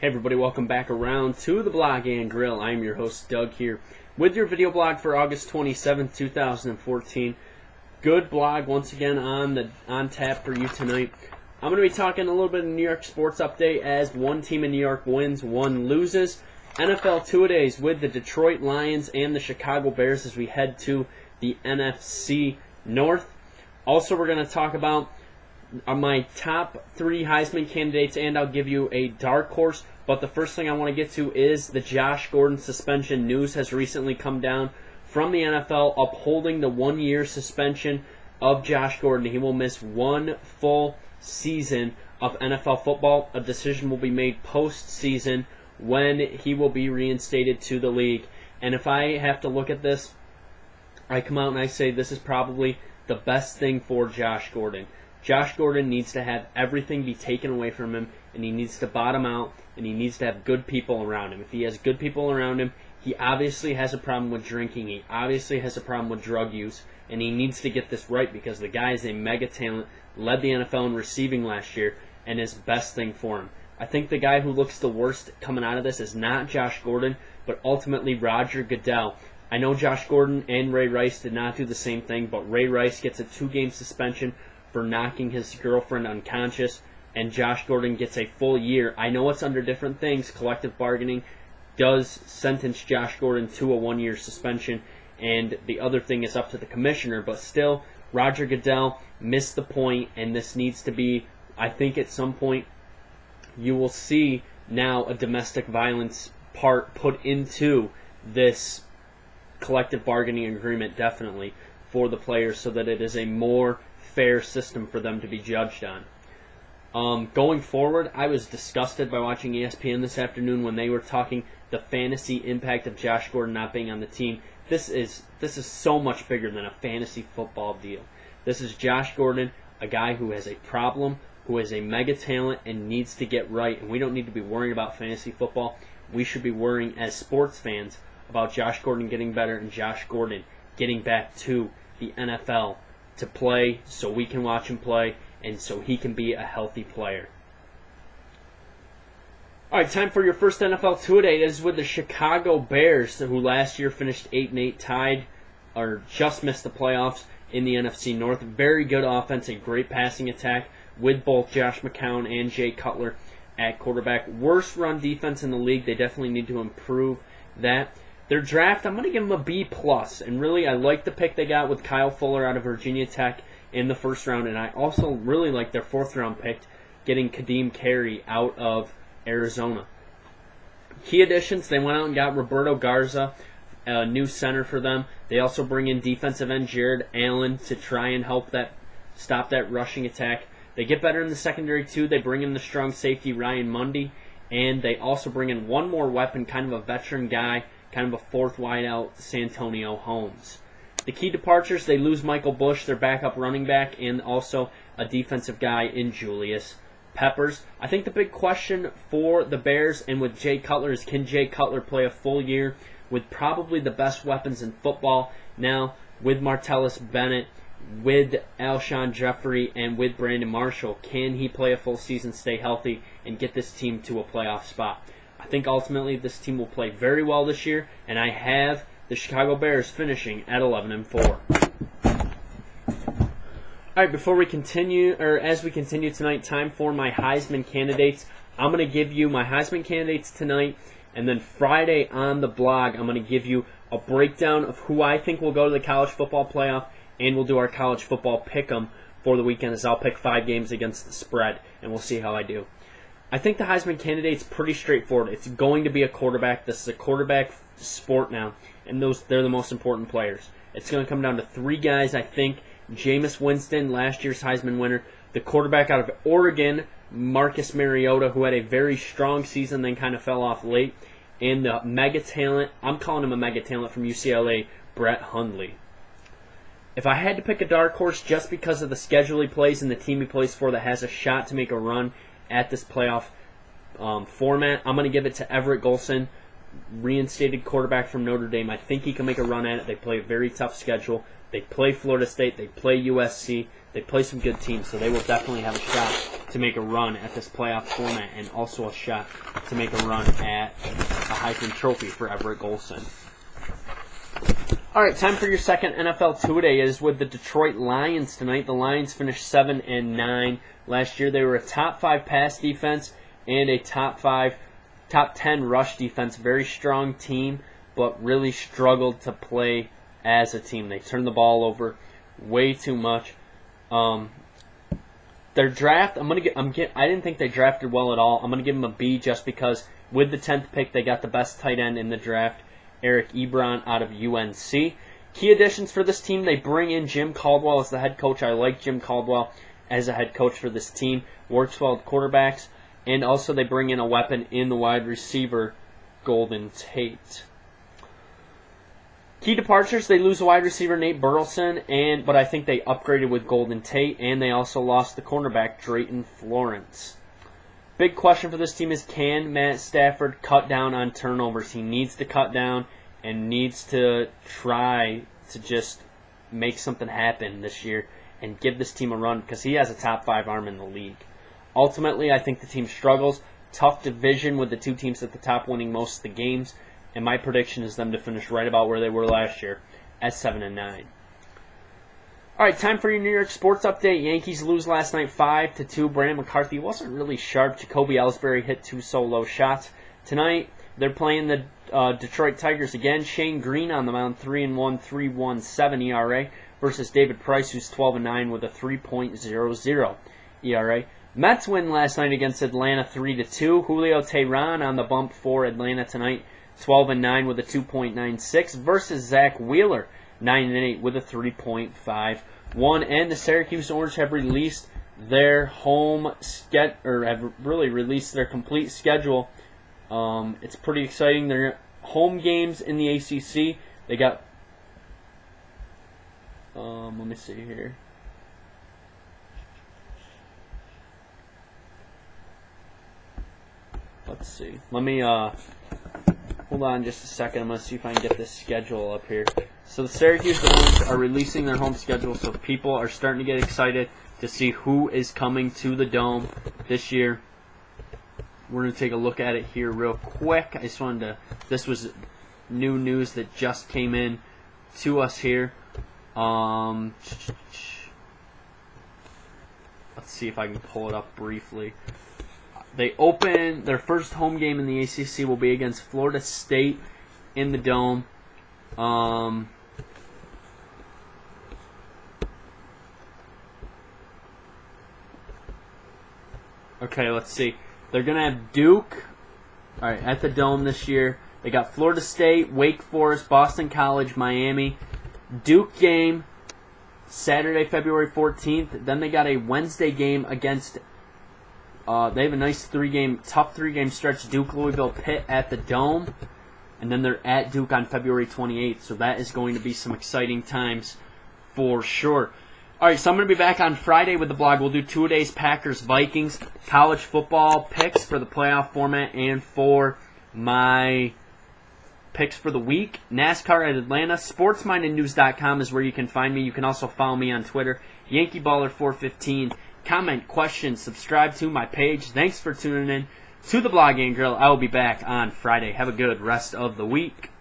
Hey everybody, welcome back around to the Blog and Grill. I'm your host Doug here with your video blog for August 27th, 2014. Good blog once again on tap for you tonight. I'm going to be talking a little bit of New York sports update as one team in New York wins, one loses. NFL two-a-days with the Detroit Lions and the Chicago Bears as we head to the NFC North. Also, we're going to talk about my top 3 Heisman candidates, and I'll give you a dark horse. But the first thing I want to get to is the Josh Gordon suspension. News has recently come down from the NFL upholding the 1-year suspension of Josh Gordon. He will miss 1 full season of NFL football. A decision will be made post-season when he will be reinstated to the league. And if I have to look at this, I come out and I say this is probably the best thing for Josh Gordon. Josh Gordon needs to have everything be taken away from him, and he needs to bottom out, and he needs to have good people around him. If he has good people around him, he obviously has a problem with drinking, he obviously has a problem with drug use, and he needs to get this right because the guy is a mega talent, led the NFL in receiving last year, and is best thing for him. I think the guy who looks the worst coming out of this is not Josh Gordon, but ultimately Roger Goodell. I know Josh Gordon and Ray Rice did not do the same thing, but Ray Rice gets a 2-game suspension for knocking his girlfriend unconscious, and Josh Gordon gets a full year. I know it's under different things. Collective bargaining does sentence Josh Gordon to a 1-year suspension, and the other thing is up to the commissioner, but still, Roger Goodell missed the point, and this needs to be, I think at some point, you will see now a domestic violence part put into this collective bargaining agreement, definitely, for the players, so that it is a more fair system for them to be judged on. Going forward, I was disgusted by watching ESPN this afternoon when they were talking the fantasy impact of Josh Gordon not being on the team. This is so much bigger than a fantasy football deal. This is Josh Gordon, a guy who has a problem, who is a mega talent and needs to get right, and we don't need to be worrying about fantasy football. We should be worrying as sports fans about Josh Gordon getting better and Josh Gordon getting back to the NFL to play so we can watch him play and so he can be a healthy player. Alright, time for your first NFL two-a-day. This is with the Chicago Bears, who last year finished 8-8, tied or just missed the playoffs in the NFC North. Very good offense, a great passing attack with both Josh McCown and Jay Cutler at quarterback. Worst run defense in the league. They definitely need to improve that. Their draft, I'm going to give them a B+. And really, I like the pick they got with Kyle Fuller out of Virginia Tech in the first round. And I also really like their 4th-round pick, getting Kadeem Carey out of Arizona. Key additions, they went out and got Roberto Garza, a new center for them. They also bring in defensive end Jared Allen to try and help stop that rushing attack. They get better in the secondary, too. They bring in the strong safety Ryan Mundy. And they also bring in one more weapon, kind of a veteran guy, kind of a 4th wideout, Santonio Holmes. The key departures, they lose Michael Bush, their backup running back, and also a defensive guy in Julius Peppers. I think the big question for the Bears and with Jay Cutler is, can Jay Cutler play a full year with probably the best weapons in football now, with Martellus Bennett, with Alshon Jeffrey, and with Brandon Marshall? Can he play a full season, stay healthy, and get this team to a playoff spot? I think ultimately this team will play very well this year, and I have the Chicago Bears finishing at 11-4. Alright, before we continue, or as we continue tonight, time for my Heisman candidates. I'm going to give you my Heisman candidates tonight, and then Friday on the blog, I'm going to give you a breakdown of who I think will go to the college football playoff, and we'll do our college football pick'em for the weekend, as I'll pick 5 games against the spread, and we'll see how I do. I think the Heisman candidate's pretty straightforward. It's going to be a quarterback. This is a quarterback sport now, and they're the most important players. It's going to come down to 3 guys, I think. Jameis Winston, last year's Heisman winner. The quarterback out of Oregon, Marcus Mariota, who had a very strong season, then kind of fell off late. And the mega talent, I'm calling him a mega talent from UCLA, Brett Hundley. If I had to pick a dark horse just because of the schedule he plays and the team he plays for that has a shot to make a run at this playoff format, I'm going to give it to Everett Golson, reinstated quarterback from Notre Dame. I think he can make a run at it. They play a very tough schedule. They play Florida State. They play USC. They play some good teams, so they will definitely have a shot to make a run at this playoff format, and also a shot to make a run at a Heisman Trophy for Everett Golson. All right, time for your second NFL two-a-day is with the Detroit Lions tonight. The Lions finished 7-9. Last year they were a top 5 pass defense and a top 10 rush defense. Very strong team, but really struggled to play as a team. They turned the ball over way too much. Their draft, I didn't think they drafted well at all. I'm gonna give them a B just because with the 10th pick they got the best tight end in the draft, Eric Ebron out of UNC. Key additions for this team, they bring in Jim Caldwell as the head coach. I like Jim Caldwell as a head coach for this team. Works well with quarterbacks. And also they bring in a weapon in the wide receiver, Golden Tate. Key departures, they lose a wide receiver, Nate Burleson, but I think they upgraded with Golden Tate, and they also lost the cornerback, Drayton Florence. Big question for this team is, can Matt Stafford cut down on turnovers? He needs to cut down and needs to try to just make something happen this year and give this team a run because he has a top 5 arm in the league. Ultimately, I think the team struggles. Tough division with the 2 teams at the top winning most of the games. And my prediction is them to finish right about where they were last year at 7-9. All right, time for your New York sports update. Yankees lose last night 5-2. Brandon McCarthy wasn't really sharp. Jacoby Ellsbury hit 2 solo shots. Tonight, they're playing the Detroit Tigers again. Shane Green on the mound, 3-1, 3.17 ERA versus David Price, who's 12-9 with a 3.00 ERA. Mets win last night against Atlanta 3-2. Julio Teheran on the bump for Atlanta tonight, 12-9 with a 2.96 versus Zach Wheeler, 9-8 with a 3.51. And the Syracuse Orange have released their have really released their complete schedule. It's pretty exciting. Their home games in the ACC, they got. Let me see here. Let's see. Let me hold on just a second. I'm going to see if I can get this schedule up here. So the Syracuse Orange are releasing their home schedule, so people are starting to get excited to see who is coming to the Dome this year. We're going to take a look at it here real quick. I just wanted to, this was new news that just came in to us here. Let's see if I can pull it up briefly. They open their first home game in the ACC will be against Florida State in the Dome. Okay, let's see. They're going to have Duke at the Dome this year. They got Florida State, Wake Forest, Boston College, Miami. Duke game Saturday, February 14th. Then they got a Wednesday game against they have a nice tough three-game stretch. Duke, Louisville, Pitt at the Dome. And then they're at Duke on February 28th. So that is going to be some exciting times for sure. All right, so I'm going to be back on Friday with the blog. We'll do 2 days, Packers, Vikings, college football picks for the playoff format, and for my picks for the week. NASCAR at Atlanta. SportsMindedNews.com is where you can find me. You can also follow me on Twitter, YankeeBaller415. Comment, questions, subscribe to my page. Thanks for tuning in to the Blog and Grill. I will be back on Friday. Have a good rest of the week.